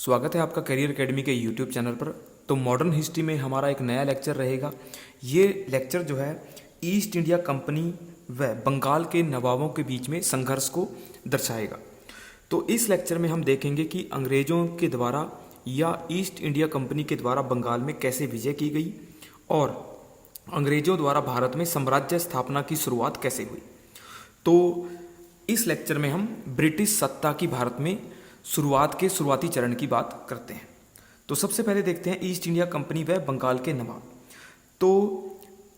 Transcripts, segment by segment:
स्वागत है आपका करियर एकेडमी के यूट्यूब चैनल पर। तो मॉडर्न हिस्ट्री में हमारा एक नया लेक्चर रहेगा। ये लेक्चर जो है ईस्ट इंडिया कंपनी व बंगाल के नवाबों के बीच में संघर्ष को दर्शाएगा। तो इस लेक्चर में हम देखेंगे कि अंग्रेज़ों के द्वारा या ईस्ट इंडिया कंपनी के द्वारा बंगाल में कैसे विजय की गई और अंग्रेज़ों द्वारा भारत में साम्राज्य स्थापना की शुरुआत कैसे हुई। तो इस लेक्चर में हम ब्रिटिश सत्ता की भारत में शुरुआत के शुरुआती चरण की बात करते हैं। तो सबसे पहले देखते हैं ईस्ट इंडिया कंपनी व बंगाल के नवाब। तो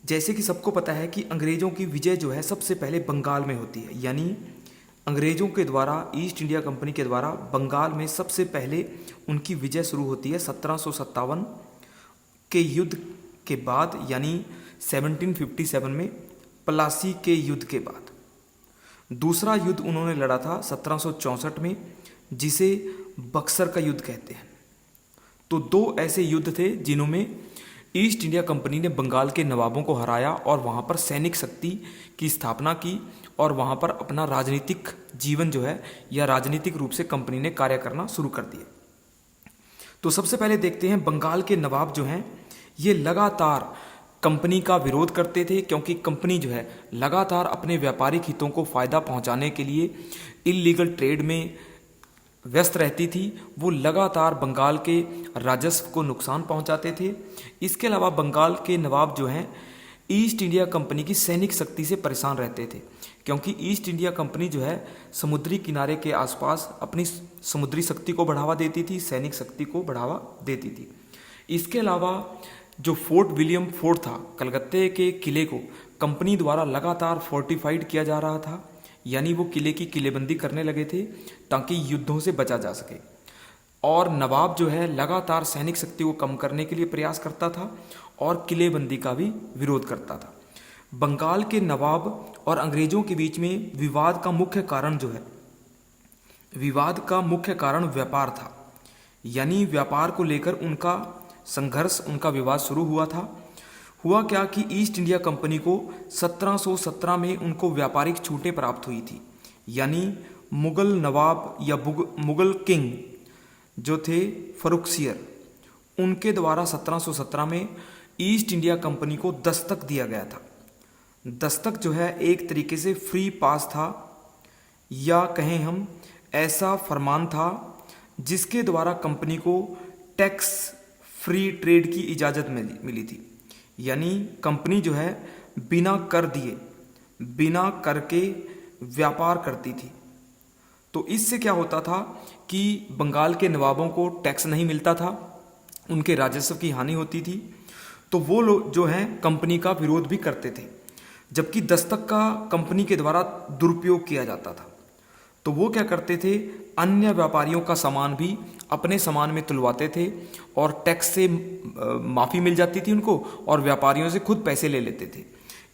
जैसे कि सबको पता है कि अंग्रेज़ों की विजय जो है सबसे पहले बंगाल में होती है, यानी अंग्रेज़ों के द्वारा ईस्ट इंडिया कंपनी के द्वारा बंगाल में सबसे पहले उनकी विजय शुरू होती है 1757 के युद्ध के बाद, यानी 1757 में प्लासी के युद्ध के बाद। दूसरा युद्ध उन्होंने लड़ा था 1764 में, जिसे बक्सर का युद्ध कहते हैं। तो दो ऐसे युद्ध थे जिन्होंने ईस्ट इंडिया कंपनी ने बंगाल के नवाबों को हराया और वहाँ पर सैनिक शक्ति की स्थापना की और वहाँ पर अपना राजनीतिक जीवन जो है या राजनीतिक रूप से कंपनी ने कार्य करना शुरू कर दिया। तो सबसे पहले देखते हैं बंगाल के नवाब जो हैं ये लगातार कंपनी का विरोध करते थे, क्योंकि कंपनी जो है लगातार अपने व्यापारिक हितों को फ़ायदा पहुंचाने के लिए इल्लीगल ट्रेड में व्यस्त रहती थी। वो लगातार बंगाल के राजस्व को नुकसान पहुंचाते थे। इसके अलावा बंगाल के नवाब जो हैं ईस्ट इंडिया कंपनी की सैनिक शक्ति से परेशान रहते थे, क्योंकि ईस्ट इंडिया कंपनी जो है समुद्री किनारे के आसपास अपनी समुद्री शक्ति को बढ़ावा देती थी, सैनिक शक्ति को बढ़ावा देती थी। इसके अलावा जो फोर्ट विलियम फोर्ट था, कलकत्ते के किले को कंपनी द्वारा लगातार फोर्टिफाइड किया जा रहा था, यानी वो किले की किलेबंदी करने लगे थे ताकि युद्धों से बचा जा सके। और नवाब जो है लगातार सैनिक शक्ति को कम करने के लिए प्रयास करता था और किलेबंदी का भी विरोध करता था। बंगाल के नवाब और अंग्रेज़ों के बीच में विवाद का मुख्य कारण जो है, विवाद का मुख्य कारण व्यापार था, यानी व्यापार को लेकर उनका संघर्ष, उनका विवाद शुरू हुआ था। हुआ क्या कि ईस्ट इंडिया कंपनी को 1717 में उनको व्यापारिक छूटें प्राप्त हुई थी, यानी मुगल नवाब या मुगल किंग जो थे फरुखसियर, उनके द्वारा 1717 में ईस्ट इंडिया कंपनी को दस्तक दिया गया था। दस्तक जो है एक तरीके से फ्री पास था, या कहें हम ऐसा फरमान था जिसके द्वारा कंपनी को टैक्स फ्री ट्रेड की इजाज़त मिली थी, यानी कंपनी जो है बिना कर दिए, बिना कर के व्यापार करती थी। तो इससे क्या होता था कि बंगाल के नवाबों को टैक्स नहीं मिलता था, उनके राजस्व की हानि होती थी। तो वो लोग जो हैं कंपनी का विरोध भी करते थे, जबकि दस्तक का कंपनी के द्वारा दुरुपयोग किया जाता था। तो वो क्या करते थे, अन्य व्यापारियों का सामान भी अपने सामान में तुलवाते थे और टैक्स से माफ़ी मिल जाती थी उनको, और व्यापारियों से खुद पैसे ले लेते थे।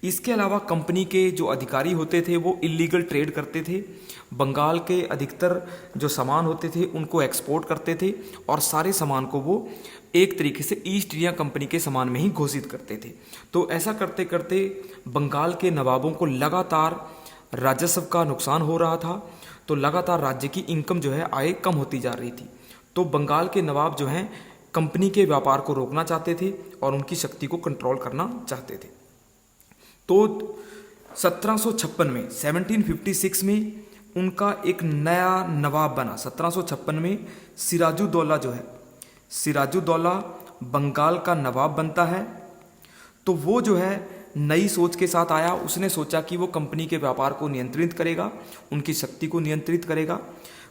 इसके अलावा कंपनी के जो अधिकारी होते थे वो इल्लीगल ट्रेड करते थे, बंगाल के अधिकतर जो सामान होते थे उनको एक्सपोर्ट करते थे और सारे सामान को वो एक तरीके से ईस्ट इंडिया कंपनी के सामान में ही घोषित करते थे। तो ऐसा करते करते बंगाल के नवाबों को लगातार राजस्व का नुकसान हो रहा था, तो लगातार राज्य की इनकम जो है आय कम होती जा रही थी। तो बंगाल के नवाब जो हैं कंपनी के व्यापार को रोकना चाहते थे और उनकी शक्ति को कंट्रोल करना चाहते थे। तो 1756 में 1756 में उनका एक नया नवाब बना। 1756 में सिराजुद्दौला जो है, सिराजुद्दौला बंगाल का नवाब बनता है। तो वो जो है नई सोच के साथ आया। उसने सोचा कि वो कंपनी के व्यापार को नियंत्रित करेगा, उनकी शक्ति को नियंत्रित करेगा।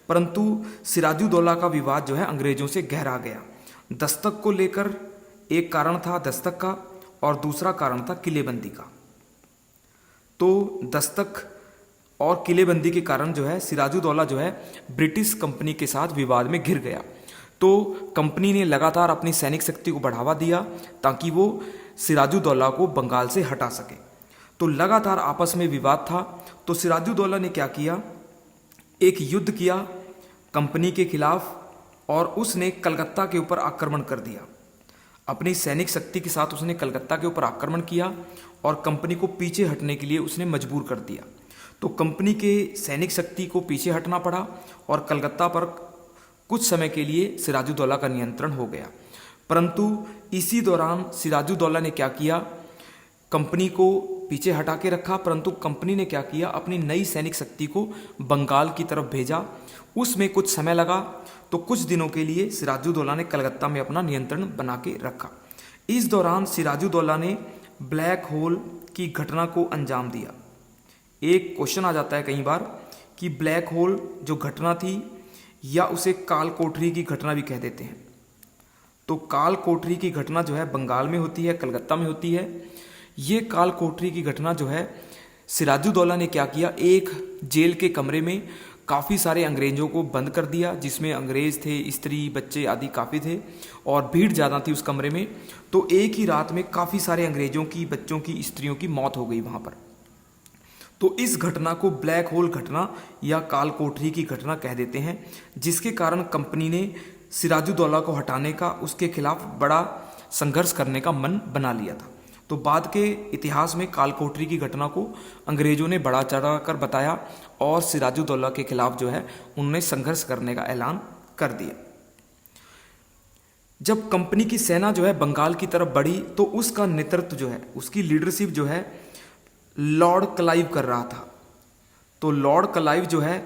परंतु सिराजुद्दौला का विवाद जो है अंग्रेज़ों से गहरा गया। दस्तक को लेकर एक कारण था दस्तक का और दूसरा कारण था किलेबंदी का। तो दस्तक और किलेबंदी के कारण जो है सिराजुद्दौला जो है ब्रिटिश कंपनी के साथ विवाद में घिर गया। तो कंपनी ने लगातार अपनी सैनिक शक्ति को बढ़ावा दिया ताकि वो सिराजुद्दौला को बंगाल से हटा सके। तो लगातार आपस में विवाद था। तो सिराजुद्दौला ने क्या किया, एक युद्ध किया कंपनी के खिलाफ और उसने कलकत्ता के ऊपर आक्रमण कर दिया। अपनी सैनिक शक्ति के साथ उसने कलकत्ता के ऊपर आक्रमण किया और कंपनी को पीछे हटने के लिए उसने मजबूर कर दिया। तो कंपनी के सैनिक शक्ति को पीछे हटना पड़ा और कलकत्ता पर कुछ समय के लिए सिराजुद्दौला का नियंत्रण हो गया। परंतु इसी दौरान सिराजुद्दौला ने क्या किया, कंपनी को पीछे हटा के रखा, परंतु कंपनी ने क्या किया, अपनी नई सैनिक शक्ति को बंगाल की तरफ भेजा। उसमें कुछ समय लगा, तो कुछ दिनों के लिए सिराजुद्दौला ने कलकत्ता में अपना नियंत्रण बना के रखा। इस दौरान सिराजुद्दौला ने ब्लैक होल की घटना को अंजाम दिया। एक क्वेश्चन आ जाता है कई बार कि ब्लैक होल जो घटना थी, या उसे काल कोठरी की घटना भी कह देते हैं। तो काल कोठरी की घटना जो है बंगाल में होती है, कलकत्ता में होती है। ये काल कोठरी की घटना जो है, सिराजुद्दौला ने क्या किया, एक जेल के कमरे में काफ़ी सारे अंग्रेज़ों को बंद कर दिया, जिसमें अंग्रेज़ थे, स्त्री, बच्चे आदि काफ़ी थे और भीड़ ज़्यादा थी उस कमरे में। तो एक ही रात में काफ़ी सारे अंग्रेज़ों की, बच्चों की, स्त्रियों की मौत हो गई वहाँ पर। तो इस घटना को ब्लैक होल घटना या काल कोठरी की घटना कह देते हैं, जिसके कारण कंपनी ने सिराजुद्दौला को हटाने का, उसके खिलाफ बड़ा संघर्ष करने का मन बना लिया था। तो बाद के इतिहास में काल कोठरी की घटना को अंग्रेजों ने बढ़ा चढ़ा कर बताया और सिराजुद्दौला के खिलाफ जो है उन्होंने संघर्ष करने का ऐलान कर दिया। जब कंपनी की सेना जो है बंगाल की तरफ बढ़ी, तो उसका नेतृत्व जो है, उसकी लीडरशिप जो है लॉर्ड क्लाइव कर रहा था। तो लॉर्ड क्लाइव जो है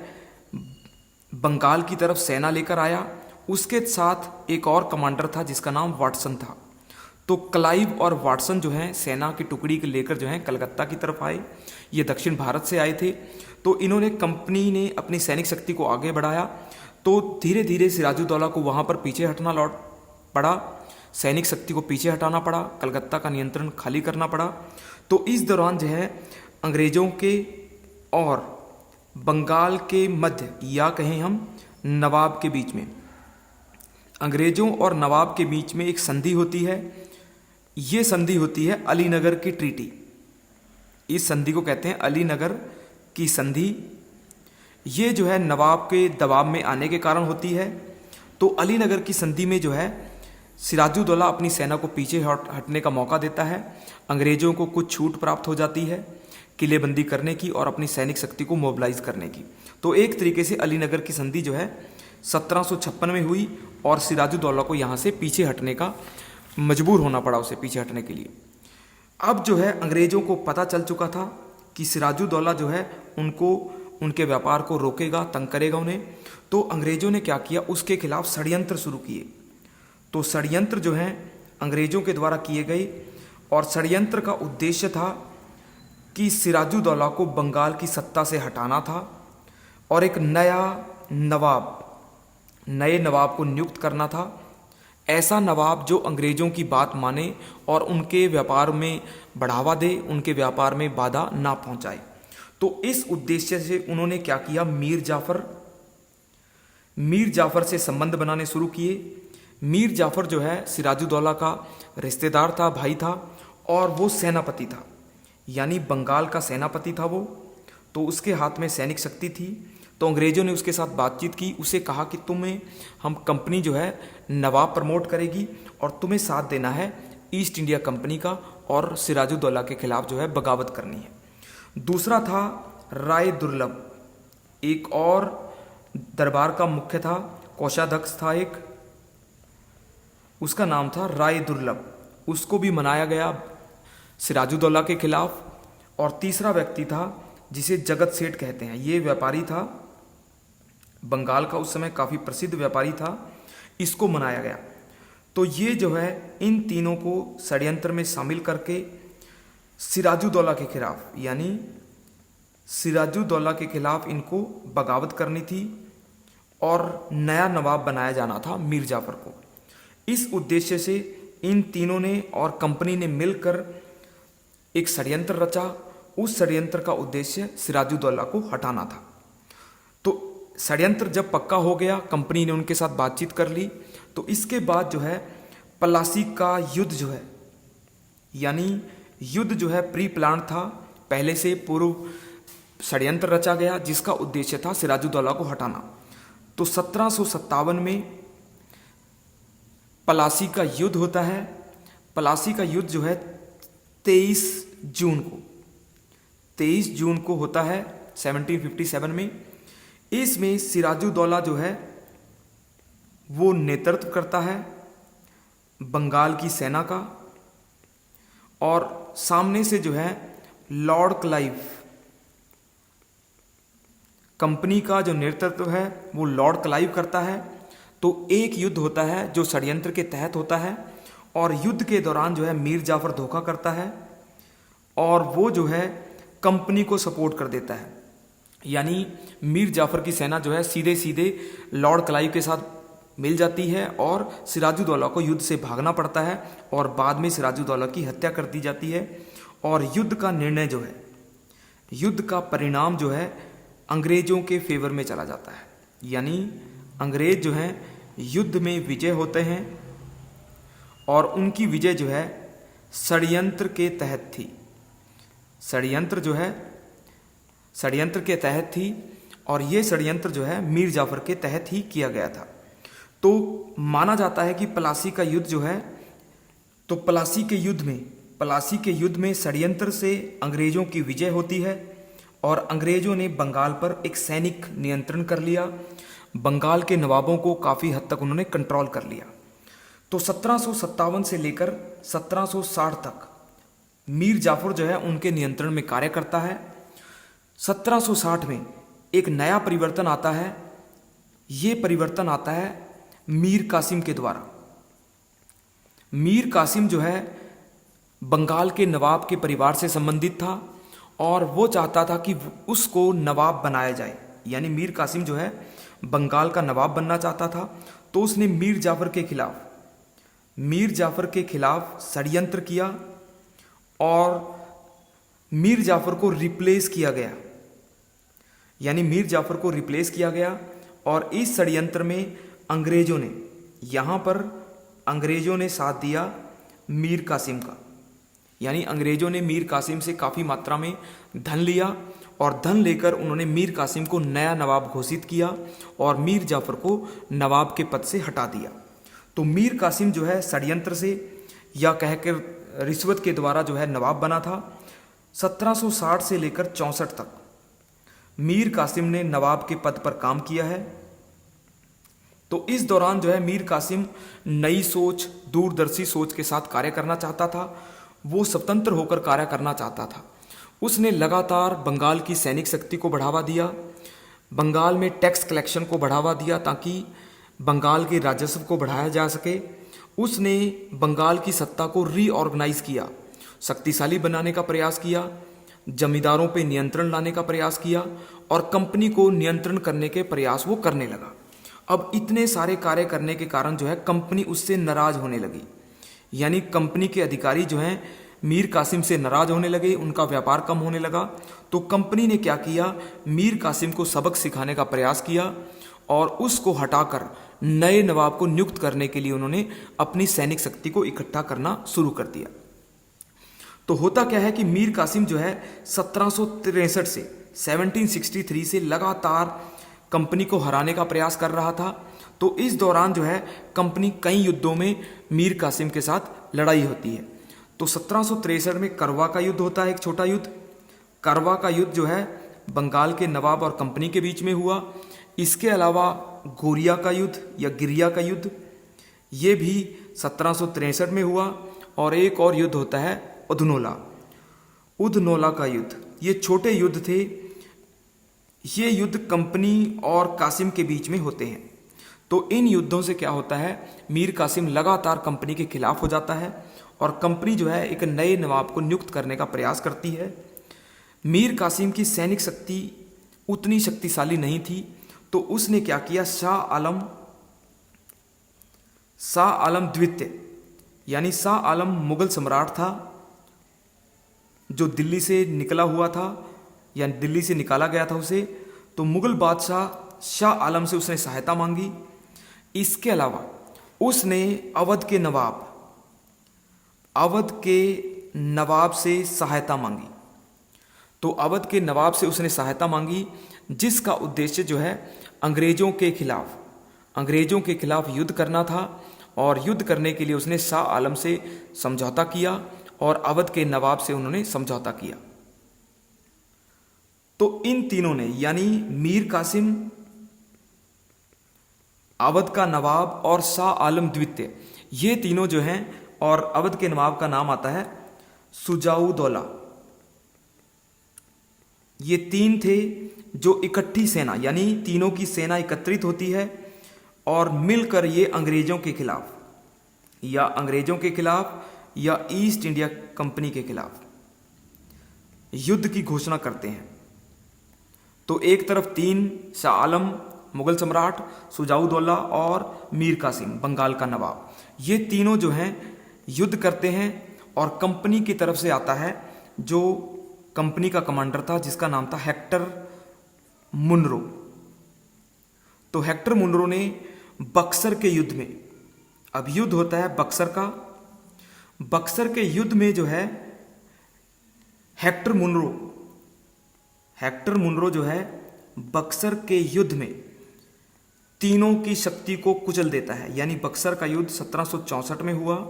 बंगाल की तरफ सेना लेकर आया। उसके साथ एक और कमांडर था जिसका नाम वाटसन था। तो क्लाइव और वाटसन जो हैं सेना की टुकड़ी को लेकर जो है कलकत्ता की तरफ आए। ये दक्षिण भारत से आए थे। तो इन्होंने, कंपनी ने अपनी सैनिक शक्ति को आगे बढ़ाया। तो धीरे धीरे सिराजुद्दौला को वहाँ पर पीछे हटना लौट पड़ा, सैनिक शक्ति को पीछे हटाना पड़ा, कलकत्ता का नियंत्रण खाली करना पड़ा। तो इस दौरान जो है अंग्रेज़ों के और बंगाल के मध्य, या कहें हम नवाब के बीच में, अंग्रेज़ों और नवाब के बीच में एक संधि होती है। ये संधि होती है अलीनगर की ट्रीटी। इस संधि को कहते हैं अलीनगर की संधि। ये जो है नवाब के दबाव में आने के कारण होती है। तो अलीनगर की संधि में जो है सिराजुद्दौला अपनी सेना को पीछे हटने का मौका देता है। अंग्रेज़ों को कुछ छूट प्राप्त हो जाती है किलेबंदी करने की और अपनी सैनिक शक्ति को मोबिलाइज करने की। तो एक तरीके से अलीनगर की संधि जो है 1756 में हुई और सिराजुद्दौला को यहाँ से पीछे हटने का मजबूर होना पड़ा, उसे पीछे हटने के लिए। अब जो है अंग्रेज़ों को पता चल चुका था कि सिराजुद्दौला जो है उनको, उनके व्यापार को रोकेगा, तंग करेगा उन्हें। तो अंग्रेज़ों ने क्या किया, उसके खिलाफ षड्यंत्र शुरू किए। तो षड्यंत्र जो हैं अंग्रेज़ों के द्वारा किए गए और षड्यंत्र का उद्देश्य था कि सिराजुद्दौला को बंगाल की सत्ता से हटाना था और एक नए नवाब को नियुक्त करना था। ऐसा नवाब जो अंग्रेज़ों की बात माने और उनके व्यापार में बढ़ावा दे, उनके व्यापार में बाधा ना पहुंचाए। तो इस उद्देश्य से उन्होंने क्या किया, मीर जाफ़र से संबंध बनाने शुरू किए। मीर जाफ़र जो है सिराजुद्दौला का रिश्तेदार था, भाई था और वो सेनापति था, यानी बंगाल का सेनापति था वो। तो उसके हाथ में सैनिक शक्ति थी। तो अंग्रेज़ों ने उसके साथ बातचीत की, उसे कहा कि तुम्हें हम कंपनी जो है नवाब प्रमोट करेगी और तुम्हें साथ देना है ईस्ट इंडिया कंपनी का और सिराजुद्दौला के खिलाफ जो है बगावत करनी है। दूसरा था राय दुर्लभ, एक और दरबार का मुख्य था, कोषाध्यक्ष था एक, उसका नाम था राय दुर्लभ। उसको भी मनाया गया सिराजुद्दौला के खिलाफ। और तीसरा व्यक्ति था जिसे जगत सेठ कहते हैं। ये व्यापारी था, बंगाल का उस समय काफ़ी प्रसिद्ध व्यापारी था, इसको मनाया गया। तो ये जो है इन तीनों को षड्यंत्र में शामिल करके सिराजुद्दौला के खिलाफ, यानी सिराजुद्दौला के खिलाफ इनको बगावत करनी थी और नया नवाब बनाया जाना था मीर जाफ़र को। इस उद्देश्य से इन तीनों ने और कंपनी ने मिलकर एक षड्यंत्र रचा। उस षड्यंत्र का उद्देश्य सिराजुद्दौला को हटाना था। तो षड्यंत्र जब पक्का हो गया, कंपनी ने उनके साथ बातचीत कर ली, तो इसके बाद जो है प्लासी का युद्ध जो है, यानी युद्ध जो है प्री प्लान था, पहले से पूर्व षड्यंत्र रचा गया जिसका उद्देश्य था सिराजुद्दौला को हटाना। तो 1757 में प्लासी का युद्ध होता है। प्लासी का युद्ध जो है 23 जून को होता है 1757 में। इसमें सिराजुद्दौला जो है वो नेतृत्व करता है बंगाल की सेना का, और सामने से जो है लॉर्ड क्लाइव, कंपनी का जो नेतृत्व है वो लॉर्ड क्लाइव करता है। तो एक युद्ध होता है जो षड्यंत्र के तहत होता है, और युद्ध के दौरान जो है मीर जाफर धोखा करता है और वो जो है कंपनी को सपोर्ट कर देता है। यानी मीर जाफर की सेना जो है सीधे सीधे लॉर्ड क्लाइव के साथ मिल जाती है और सिराजुद्दौला को युद्ध से भागना पड़ता है, और बाद में सिराजुद्दौला की हत्या कर दी जाती है। और युद्ध का निर्णय जो है, युद्ध का परिणाम जो है अंग्रेजों के फेवर में चला जाता है। यानी अंग्रेज जो हैं युद्ध में विजय होते हैं, और उनकी विजय जो है षड्यंत्र के तहत थी। षड्यंत्र जो है षड्यंत्र के तहत थी, और ये षड्यंत्र जो है मीर जाफर के तहत ही किया गया था। तो माना जाता है कि प्लासी का युद्ध जो है, तो प्लासी के युद्ध में षड्यंत्र से अंग्रेजों की विजय होती है, और अंग्रेजों ने बंगाल पर एक सैनिक नियंत्रण कर लिया। बंगाल के नवाबों को काफ़ी हद तक उन्होंने कंट्रोल कर लिया। तो 1757 से लेकर 1760 तक मीर जाफर जो है उनके नियंत्रण में कार्य करता है। 1760 में एक नया परिवर्तन आता है। ये परिवर्तन आता है मीर कासिम के द्वारा। मीर कासिम जो है बंगाल के नवाब के परिवार से संबंधित था, और वो चाहता था कि उसको नवाब बनाया जाए। यानी मीर कासिम जो है बंगाल का नवाब बनना चाहता था। तो उसने मीर जाफर के खिलाफ षड्यंत्र किया, और मीर जाफर को रिप्लेस किया गया। यानी मीर जाफर को रिप्लेस किया गया, और इस षड्यंत्र में अंग्रेजों ने साथ दिया मीर कासिम का। यानी अंग्रेजों ने मीर कासिम से काफ़ी मात्रा में धन लिया, और धन लेकर उन्होंने मीर कासिम को नया नवाब घोषित किया, और मीर जाफर को नवाब के पद से हटा दिया। तो मीर कासिम जो है षड्यंत्र से या कहकर रिश्वत के द्वारा जो है नवाब बना था। 1760 से लेकर 64 तक मीर कासिम ने नवाब के पद पर काम किया है। तो इस दौरान जो है मीर कासिम नई सोच, दूरदर्शी सोच के साथ कार्य करना चाहता था। वो स्वतंत्र होकर कार्य करना चाहता था। उसने लगातार बंगाल की सैनिक शक्ति को बढ़ावा दिया, बंगाल में टैक्स कलेक्शन को बढ़ावा दिया ताकि बंगाल के राजस्व को बढ़ाया जा सके। उसने बंगाल की सत्ता को रीऑर्गेनाइज किया, शक्तिशाली बनाने का प्रयास किया, जमींदारों पे नियंत्रण लाने का प्रयास किया, और कंपनी को नियंत्रण करने के प्रयास वो करने लगा। अब इतने सारे कार्य करने के कारण जो है कंपनी उससे नाराज होने लगी। यानी कंपनी के अधिकारी जो हैं मीर कासिम से नाराज होने लगे, उनका व्यापार कम होने लगा। तो कंपनी ने क्या किया, मीर कासिम को सबक सिखाने का प्रयास किया, और उसको हटाकर नए नवाब को नियुक्त करने के लिए उन्होंने अपनी सैनिक शक्ति को इकट्ठा करना शुरू कर दिया। तो होता क्या है कि मीर कासिम जो है 1763 से 1763 से लगातार कंपनी को हराने का प्रयास कर रहा था। तो इस दौरान जो है कंपनी कई युद्धों में मीर कासिम के साथ लड़ाई होती है। तो 1763 में करवा का युद्ध होता है, एक छोटा युद्ध। करवा का युद्ध जो है बंगाल के नवाब और कंपनी के बीच में हुआ। इसके अलावा गोरिया का युद्ध या गिरिया का युद्ध, ये भी 1763 में हुआ। और एक और युद्ध होता है उधनोला का युद्ध। ये छोटे युद्ध थे। ये युद्ध कंपनी और कासिम के बीच में होते हैं। तो इन युद्धों से क्या होता है, मीर कासिम लगातार कंपनी के खिलाफ हो जाता है, और कंपनी जो है एक नए नवाब को नियुक्त करने का प्रयास करती है। मीर कासिम की सैनिक शक्ति उतनी शक्तिशाली नहीं थी। तो उसने क्या किया, शाह आलम द्वितीय, यानी शाह आलम मुगल सम्राट था जो दिल्ली से निकला हुआ था, या दिल्ली से निकाला गया था उसे। तो मुगल बादशाह शाह आलम से उसने सहायता मांगी। इसके अलावा उसने अवध के नवाब से सहायता मांगी। तो अवध के नवाब से उसने सहायता मांगी, जिसका उद्देश्य जो है अंग्रेजों के खिलाफ युद्ध करना था। और युद्ध करने के लिए उसने शाह आलम से समझौता किया, और अवध के नवाब से उन्होंने समझौता किया। तो इन तीनों ने, यानी मीर कासिम, अवध का नवाब और शाह आलम द्वितीय, ये तीनों जो हैं, और अवध के नवाब का नाम आता है शुजाउद्दौला। ये तीन थे जो इकट्ठी सेना, यानी तीनों की सेना एकत्रित होती है और मिलकर ये अंग्रेजों के खिलाफ या ईस्ट इंडिया कंपनी के खिलाफ युद्ध की घोषणा करते हैं। तो एक तरफ तीन, शाह आलम मुगल सम्राट, शुजाउद्दौला और मीर कासिम बंगाल का नवाब, ये तीनों जो हैं युद्ध करते हैं। और कंपनी की तरफ से आता है जो कंपनी का कमांडर था, जिसका नाम था हेक्टर मुनरो। तो हेक्टर मुनरो ने बक्सर के युद्ध में, अब युद्ध होता है बक्सर का, बक्सर के युद्ध में जो है हेक्टर मुनरो जो है बक्सर के युद्ध में तीनों की शक्ति को कुचल देता है। यानी बक्सर का युद्ध 1764 में हुआ।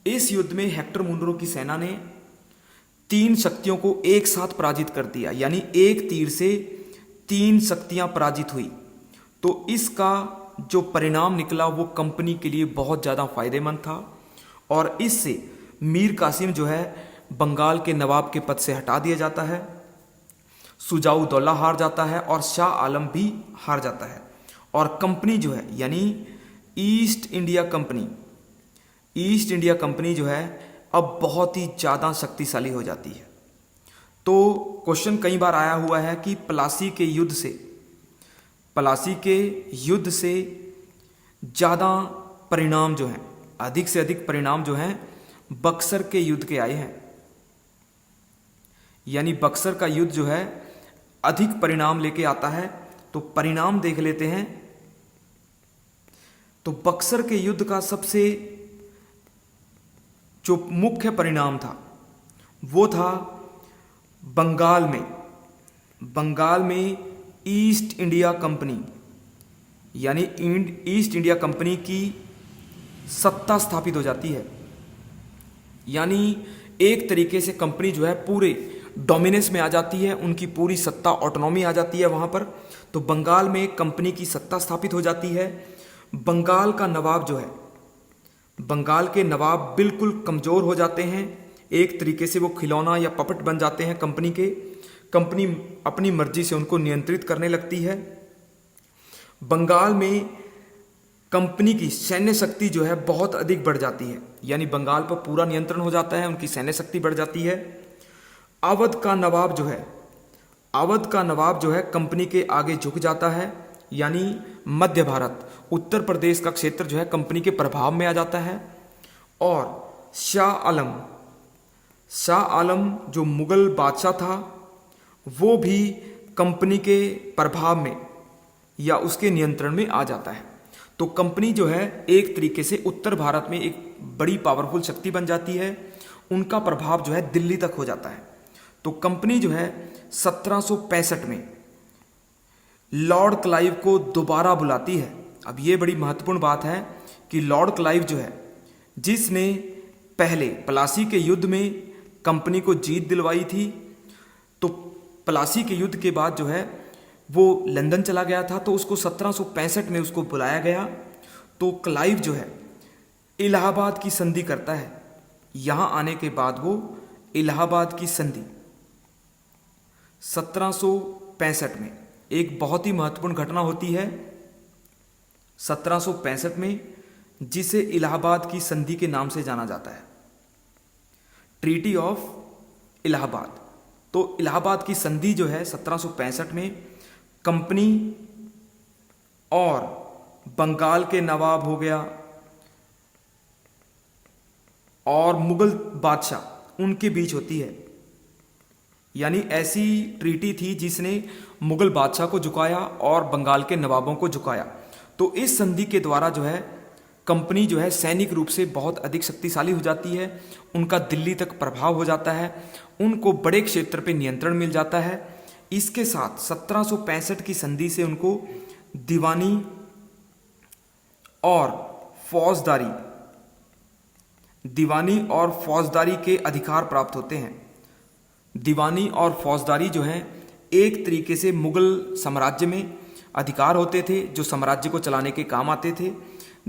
इस युद्ध में हेक्टर मुनरो की सेना ने तीन शक्तियों को एक साथ पराजित कर दिया, यानी एक तीर से तीन शक्तियां पराजित हुई। तो इसका जो परिणाम निकला वो कंपनी के लिए बहुत ज़्यादा फायदेमंद था, और इससे मीर कासिम जो है बंगाल के नवाब के पद से हटा दिया जाता है, शुजाउद्दौला हार जाता है और शाह आलम भी हार जाता है। और कंपनी जो है, यानी ईस्ट इंडिया कंपनी जो है अब बहुत ही ज़्यादा शक्तिशाली हो जाती है। तो क्वेश्चन कई बार आया हुआ है कि प्लासी के युद्ध से ज़्यादा परिणाम जो हैं, अधिक से अधिक परिणाम जो हैं बक्सर के युद्ध के आए हैं। यानी बक्सर का युद्ध जो है अधिक परिणाम लेके आता है। तो परिणाम देख लेते हैं। तो बक्सर के युद्ध का सबसे जो मुख्य परिणाम था वो था बंगाल में ईस्ट इंडिया कंपनी, यानी ईस्ट इंडिया कंपनी की सत्ता स्थापित हो जाती है। यानी एक तरीके से कंपनी जो है पूरे डोमिनेंस में आ जाती है, उनकी पूरी सत्ता, ऑटोनॉमी आ जाती है वहाँ पर। तो बंगाल में कंपनी की सत्ता स्थापित हो जाती है। बंगाल के नवाब बिल्कुल कमज़ोर हो जाते हैं, एक तरीके से वो खिलौना या पपट बन जाते हैं कंपनी के। कंपनी अपनी मर्जी से उनको नियंत्रित करने लगती है। बंगाल में कंपनी की सैन्य शक्ति जो है बहुत अधिक बढ़ जाती है, यानी बंगाल पर पूरा नियंत्रण हो जाता है, उनकी सैन्य शक्ति बढ़ जाती है। अवध का नवाब जो है कंपनी के आगे झुक जाता है, यानी मध्य भारत, उत्तर प्रदेश का क्षेत्र जो है कंपनी के प्रभाव में आ जाता है। और शाह आलम जो मुगल बादशाह था वो भी कंपनी के प्रभाव में या उसके नियंत्रण में आ जाता है। तो कंपनी जो है एक तरीके से उत्तर भारत में एक बड़ी पावरफुल शक्ति बन जाती है, उनका प्रभाव जो है दिल्ली तक हो जाता है। तो कंपनी जो है 1765 में लॉर्ड क्लाइव को दोबारा बुलाती है। अब ये बड़ी महत्वपूर्ण बात है कि लॉर्ड क्लाइव जो है, जिसने पहले प्लासी के युद्ध में कंपनी को जीत दिलवाई थी, तो प्लासी के युद्ध के बाद जो है वो लंदन चला गया था, तो उसको 1765 में उसको बुलाया गया। तो क्लाइव जो है इलाहाबाद की संधि करता है। यहाँ आने के बाद वो इलाहाबाद की संधि 1765 में एक बहुत ही महत्वपूर्ण घटना होती है 1765 में, जिसे इलाहाबाद की संधि के नाम से जाना जाता है, ट्रीटी ऑफ इलाहाबाद। तो इलाहाबाद की संधि जो है 1765 में कंपनी और बंगाल के नवाब हो गया और मुगल बादशाह, उनके बीच होती है। यानी ऐसी ट्रीटी थी जिसने मुगल बादशाह को झुकाया और बंगाल के नवाबों को झुकाया। तो इस संधि के द्वारा जो है कंपनी जो है सैनिक रूप से बहुत अधिक शक्तिशाली हो जाती है, उनका दिल्ली तक प्रभाव हो जाता है, उनको बड़े क्षेत्र पे नियंत्रण मिल जाता है। इसके साथ 1765 की संधि से उनको दीवानी और फौजदारी के अधिकार प्राप्त होते हैं। दीवानी और फौजदारी जो है एक तरीके से मुगल साम्राज्य में अधिकार होते थे जो साम्राज्य को चलाने के काम आते थे।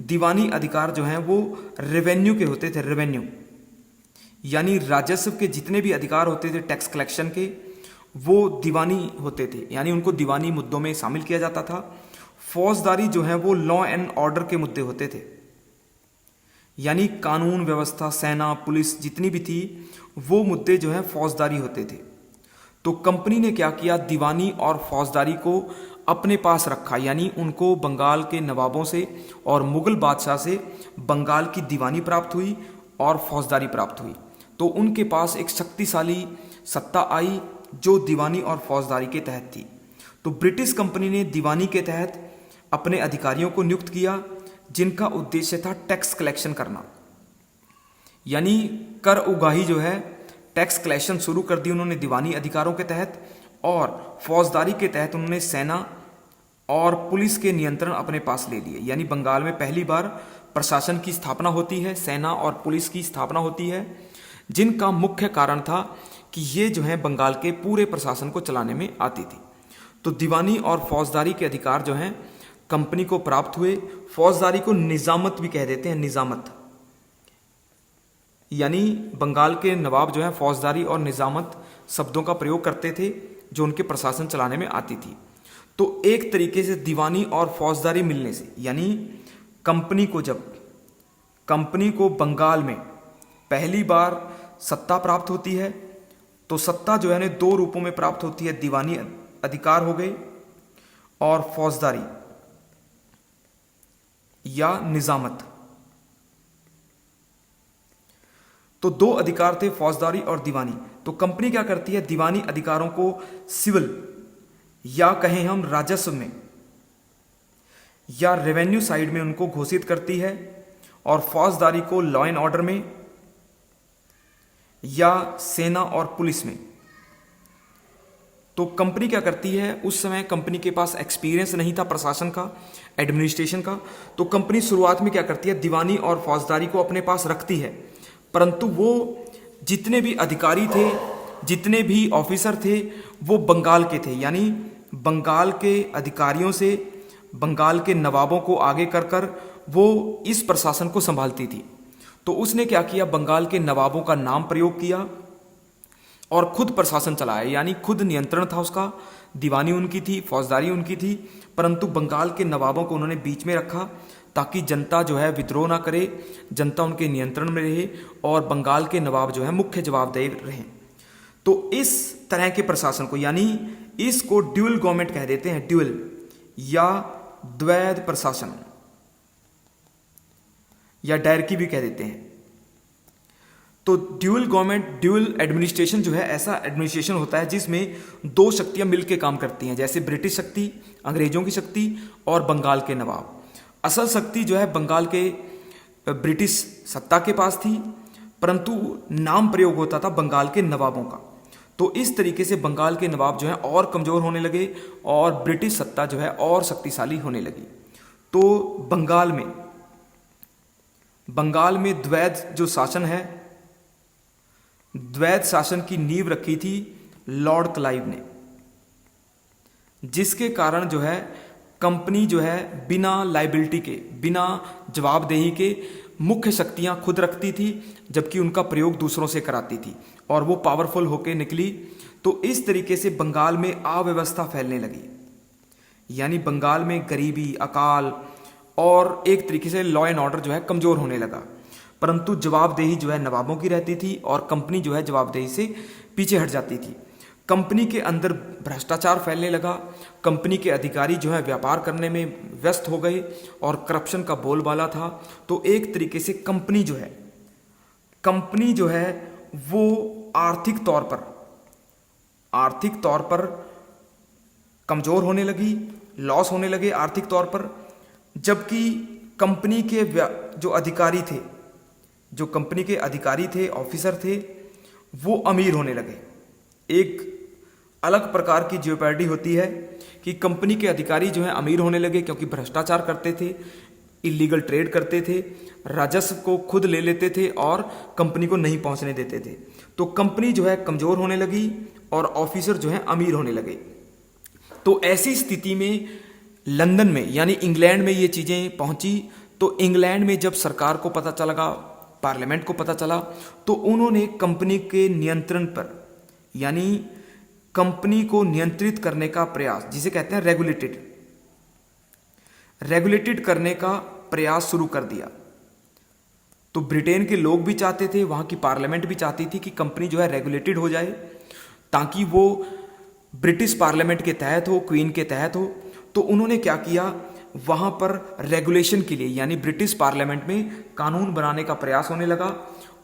दीवानी अधिकार जो हैं वो रेवेन्यू के होते थे, रेवेन्यू यानी राजस्व के जितने भी अधिकार होते थे टैक्स कलेक्शन के, वो दीवानी होते थे, यानी उनको दीवानी मुद्दों में शामिल किया जाता था। फौजदारी जो है वो लॉ एंड ऑर्डर के मुद्दे होते थे, यानी कानून व्यवस्था, सेना, पुलिस जितनी भी थी वो मुद्दे जो है फौजदारी होते थे। तो कंपनी ने क्या किया, दीवानी और फौजदारी को अपने पास रखा, यानी उनको बंगाल के नवाबों से और मुगल बादशाह से बंगाल की दीवानी प्राप्त हुई और फौजदारी प्राप्त हुई। तो उनके पास एक शक्तिशाली सत्ता आई जो दीवानी और फौजदारी के तहत थी। तो ब्रिटिश कंपनी ने दीवानी के तहत अपने अधिकारियों को नियुक्त किया जिनका उद्देश्य था टैक्स कलेक्शन करना, यानी कर उगाही जो है टैक्स कलेक्शन शुरू कर दी उन्होंने दीवानी अधिकारों के तहत। और फौजदारी के तहत उन्होंने सेना और पुलिस के नियंत्रण अपने पास ले लिए, यानी बंगाल में पहली बार प्रशासन की स्थापना होती है, सेना और पुलिस की स्थापना होती है, जिनका मुख्य कारण था कि ये जो है बंगाल के पूरे प्रशासन को चलाने में आती थी। तो दीवानी और फौजदारी के अधिकार जो हैं कंपनी को प्राप्त हुए। फौजदारी को निजामत भी कह देते हैं, निजामत, यानी बंगाल के नवाब जो है फौजदारी और निजामत शब्दों का प्रयोग करते थे जो उनके प्रशासन चलाने में आती थी। तो एक तरीके से दीवानी और फौजदारी मिलने से, यानी कंपनी को जब कंपनी को बंगाल में पहली बार सत्ता प्राप्त होती है तो सत्ता जो है ना दो रूपों में प्राप्त होती है, दीवानी अधिकार हो गए और फौजदारी या निजामत। तो दो अधिकार थे, फौजदारी और दीवानी। तो कंपनी क्या करती है, दीवानी अधिकारों को सिविल या कहें हम राजस्व में या रेवेन्यू साइड में उनको घोषित करती है, और फौजदारी को लॉ एंड ऑर्डर में या सेना और पुलिस में। तो कंपनी क्या करती है, उस समय कंपनी के पास एक्सपीरियंस नहीं था प्रशासन का, एडमिनिस्ट्रेशन का। तो कंपनी शुरुआत में क्या करती है, दीवानी और फौजदारी को अपने पास रखती है, परंतु वो जितने भी अधिकारी थे, जितने भी ऑफिसर थे वो बंगाल के थे, यानी बंगाल के अधिकारियों से बंगाल के नवाबों को आगे कर कर वो इस प्रशासन को संभालती थी। तो उसने क्या किया, बंगाल के नवाबों का नाम प्रयोग किया और खुद प्रशासन चलाया, यानी खुद नियंत्रण था उसका। दीवानी उनकी थी, फौजदारी उनकी थी, परंतु बंगाल के नवाबों को उन्होंने बीच में रखा ताकि जनता जो है विद्रोह ना करे, जनता उनके नियंत्रण में रहे और बंगाल के नवाब जो है मुख्य जवाबदेह रहें। तो इस तरह के प्रशासन को, यानी इसको ड्यूअल गवर्नमेंट कह देते हैं, ड्यूअल या द्वैध प्रशासन या डायरकी भी कह देते हैं। तो ड्यूअल गवर्नमेंट, ड्यूअल एडमिनिस्ट्रेशन जो है ऐसा एडमिनिस्ट्रेशन होता है जिसमें दो शक्तियां मिलकर काम करती हैं, जैसे ब्रिटिश शक्ति, अंग्रेजों की शक्ति और बंगाल के नवाब। असल शक्ति जो है बंगाल के ब्रिटिश सत्ता के पास थी, परंतु नाम प्रयोग होता था बंगाल के नवाबों का। तो इस तरीके से बंगाल के नवाब जो है और कमज़ोर होने लगे और ब्रिटिश सत्ता जो है और शक्तिशाली होने लगी। तो बंगाल में द्वैध जो शासन है, द्वैध शासन की नींव रखी थी लॉर्ड क्लाइव ने, जिसके कारण जो है कंपनी जो है बिना लाइबिलिटी के, बिना जवाबदेही के मुख्य शक्तियां खुद रखती थी, जबकि उनका प्रयोग दूसरों से कराती थी और वो पावरफुल होकर निकली। तो इस तरीके से बंगाल में अव्यवस्था फैलने लगी, यानी बंगाल में गरीबी, अकाल और एक तरीके से लॉ एंड ऑर्डर जो है कमज़ोर होने लगा। परंतु जवाबदेही जो है नवाबों की रहती थी और कंपनी जो है जवाबदेही से पीछे हट जाती थी। कंपनी के अंदर भ्रष्टाचार फैलने लगा, कंपनी के अधिकारी जो है व्यापार करने में व्यस्त हो गए और करप्शन का बोलबाला था। तो एक तरीके से कंपनी जो है वो आर्थिक तौर पर कमज़ोर होने लगी, लॉस होने लगे आर्थिक तौर पर, जबकि कंपनी के जो कंपनी के अधिकारी थे, ऑफिसर थे, वो अमीर होने लगे। एक अलग प्रकार की जियोपैडी होती है कि कंपनी के अधिकारी जो है अमीर होने लगे क्योंकि भ्रष्टाचार करते थे, इलीगल ट्रेड करते थे, राजस्व को खुद ले लेते थे और कंपनी को नहीं पहुंचने देते थे। तो कंपनी जो है कमज़ोर होने लगी और ऑफिसर जो है अमीर होने लगे। तो ऐसी स्थिति में लंदन में यानी इंग्लैंड में ये चीज़ें पहुंची, तो इंग्लैंड में जब सरकार को पता चला, पार्लियामेंट को पता चला, तो उन्होंने कंपनी के नियंत्रण पर यानी कंपनी को नियंत्रित करने का प्रयास, जिसे कहते हैं रेगुलेटेड करने का प्रयास शुरू कर दिया। तो ब्रिटेन के लोग भी चाहते थे, वहाँ की पार्लियामेंट भी चाहती थी कि कंपनी जो है रेगुलेटेड हो जाए, ताकि वो ब्रिटिश पार्लियामेंट के तहत हो, क्वीन के तहत हो। तो उन्होंने क्या किया, वहाँ पर रेगुलेशन के लिए यानी ब्रिटिश पार्लियामेंट में कानून बनाने का प्रयास होने लगा,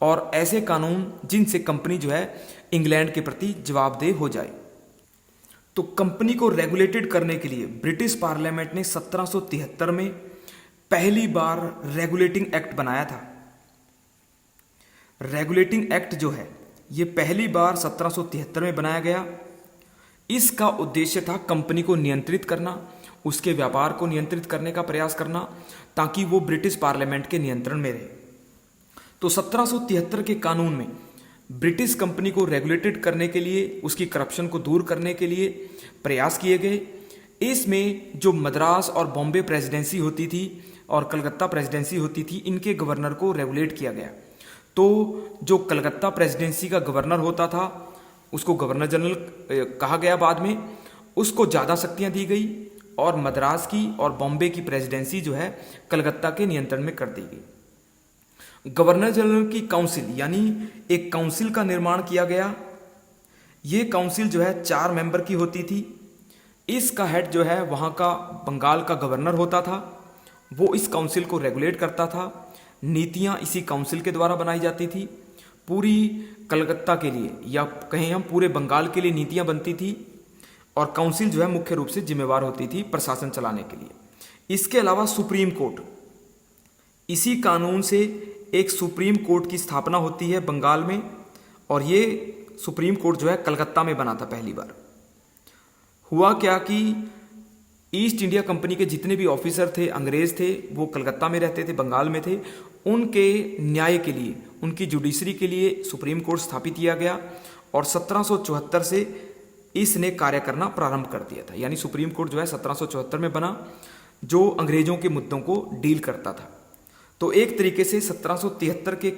और ऐसे कानून जिनसे कंपनी जो है इंग्लैंड के प्रति जवाबदेह हो जाए। तो कंपनी को रेगुलेटेड करने के लिए ब्रिटिश पार्लियामेंट ने 1773 में पहली बार रेगुलेटिंग एक्ट बनाया था। रेगुलेटिंग एक्ट जो है ये पहली बार 1773 में बनाया गया। इसका उद्देश्य था कंपनी को नियंत्रित करना, उसके व्यापार को नियंत्रित करने का प्रयास करना, ताकि वो ब्रिटिश पार्लियामेंट के नियंत्रण में रहे। तो 1773 के कानून में ब्रिटिश कंपनी को रेगुलेटेड करने के लिए, उसकी करप्शन को दूर करने के लिए प्रयास किए गए। इसमें जो मद्रास और बॉम्बे प्रेसिडेंसी होती थी और कलकत्ता प्रेसिडेंसी होती थी, इनके गवर्नर को रेगुलेट किया गया। तो जो कलकत्ता प्रेसिडेंसी का गवर्नर होता था, उसको गवर्नर जनरल कहा गया बाद में, उसको ज़्यादा शक्तियाँ दी गई, और मद्रास की और बॉम्बे की प्रेसिडेंसी जो है कलकत्ता के नियंत्रण में कर दी गई। गवर्नर जनरल की काउंसिल यानी एक काउंसिल का निर्माण किया गया। ये काउंसिल जो है 4 मेंबर की होती थी। इसका हेड जो है वहाँ का बंगाल का गवर्नर होता था, वो इस काउंसिल को रेगुलेट करता था। नीतियाँ इसी काउंसिल के द्वारा बनाई जाती थी। पूरी कलकत्ता के लिए या कहें हम पूरे बंगाल के लिए नीतियाँ बनती थी, और काउंसिल जो है मुख्य रूप से जिम्मेवार होती थी प्रशासन चलाने के लिए। इसके अलावा सुप्रीम कोर्ट, इसी कानून से एक सुप्रीम कोर्ट की स्थापना होती है बंगाल में, और ये सुप्रीम कोर्ट जो है कलकत्ता में बना था पहली बार। हुआ क्या कि ईस्ट इंडिया कंपनी के जितने भी ऑफिसर थे, अंग्रेज थे, वो कलकत्ता में रहते थे, बंगाल में थे। उनके न्याय के लिए, उनकी जुडिशरी के लिए सुप्रीम कोर्ट स्थापित किया गया, और 1774 से इसने कार्य करना प्रारंभ कर दिया था। यानी सुप्रीम कोर्ट जो है 1774 में बना, जो अंग्रेजों के मुद्दों को डील करता था। तो एक तरीके से 1773 के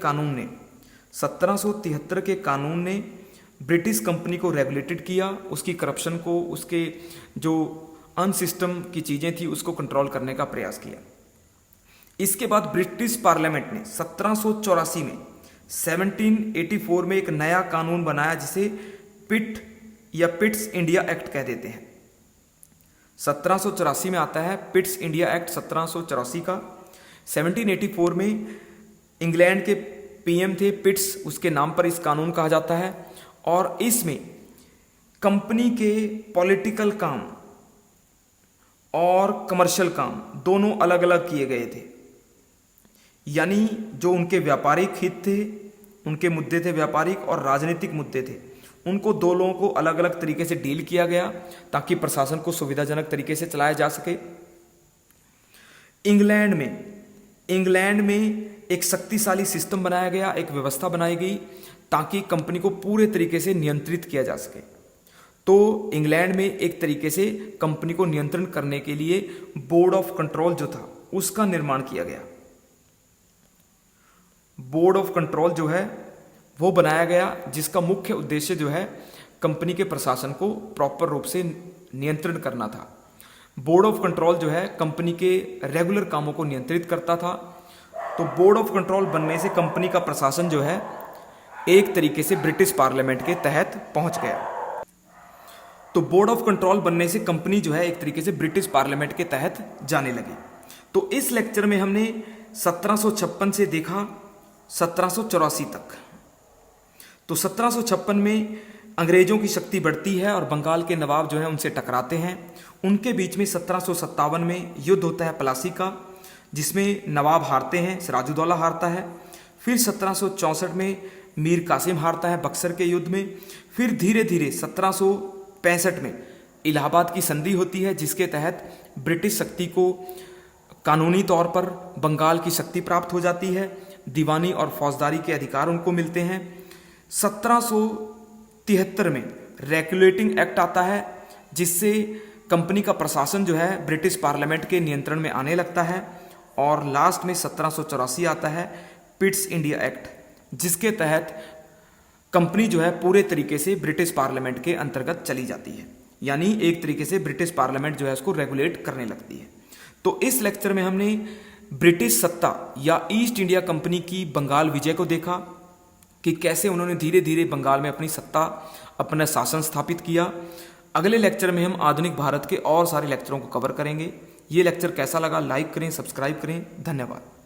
कानून ने ब्रिटिश कंपनी को रेगुलेटेड किया, उसकी करप्शन को, उसके जो अनसिस्टम की चीज़ें थी उसको कंट्रोल करने का प्रयास किया। इसके बाद ब्रिटिश पार्लियामेंट ने 1784 में 1784 में एक नया कानून बनाया, जिसे पिट या पिट्स इंडिया एक्ट कह देते हैं। 1784 में आता है पिट्स इंडिया एक्ट 1784 का। 1784 में इंग्लैंड के पीएम थे पिट्स, उसके नाम पर इस कानून कहा जाता है, और इसमें कंपनी के पॉलिटिकल काम और कमर्शियल काम दोनों अलग अलग किए गए थे। यानी जो उनके व्यापारिक हित थे, उनके मुद्दे थे व्यापारिक, और राजनीतिक मुद्दे थे, उनको दोनों को अलग अलग तरीके से डील किया गया, ताकि प्रशासन को सुविधाजनक तरीके से चलाया जा सके। इंग्लैंड में एक शक्तिशाली सिस्टम बनाया गया, एक व्यवस्था बनाई गई, ताकि कंपनी को पूरे तरीके से नियंत्रित किया जा सके। तो इंग्लैंड में एक तरीके से कंपनी को नियंत्रण करने के लिए बोर्ड ऑफ कंट्रोल जो था उसका निर्माण किया गया। बोर्ड ऑफ कंट्रोल जो है वो बनाया गया, जिसका मुख्य उद्देश्य जो है कंपनी के प्रशासन को प्रॉपर रूप से नियंत्रण करना था। बोर्ड ऑफ कंट्रोल जो है कंपनी के रेगुलर कामों को नियंत्रित करता था। तो बोर्ड ऑफ कंट्रोल बनने से कंपनी का प्रशासन जो है एक तरीके से ब्रिटिश पार्लियामेंट के तहत पहुंच गया। तो बोर्ड ऑफ कंट्रोल बनने से कंपनी जो है एक तरीके से ब्रिटिश पार्लियामेंट के तहत जाने लगी। तो इस लेक्चर में हमने 1756 से देखा 1784 तक। तो 1756 में अंग्रेजों की शक्ति बढ़ती है और बंगाल के नवाब जो है उनसे टकराते हैं। उनके बीच में 1757 में युद्ध होता है प्लासी का, जिसमें नवाब हारते हैं, सिराजुद्दौला हारता है। फिर 1764 में मीर कासिम हारता है बक्सर के युद्ध में। फिर धीरे धीरे 1765 में इलाहाबाद की संधि होती है, जिसके तहत ब्रिटिश शक्ति को कानूनी तौर पर बंगाल की शक्ति प्राप्त हो जाती है। दीवानी और फौजदारी के अधिकार उनको मिलते हैं। 1773 में रेगुलेटिंग एक्ट आता है, जिससे कंपनी का प्रशासन जो है ब्रिटिश पार्लियामेंट के नियंत्रण में आने लगता है और लास्ट में 1784 आता है पिट्स इंडिया एक्ट, जिसके तहत कंपनी जो है पूरे तरीके से ब्रिटिश पार्लियामेंट के अंतर्गत चली जाती है, यानी एक तरीके से ब्रिटिश पार्लियामेंट जो है उसको रेगुलेट करने लगती है। तो इस लेक्चर में हमने ब्रिटिश सत्ता या ईस्ट इंडिया कंपनी की बंगाल विजय को देखा कि कैसे उन्होंने धीरे धीरे बंगाल में अपनी सत्ता, अपना शासन स्थापित किया। अगले लेक्चर में हम आधुनिक भारत के और सारे लेक्चरों को कवर करेंगे। ये लेक्चर कैसा लगा, लाइक करें, सब्सक्राइब करें। धन्यवाद।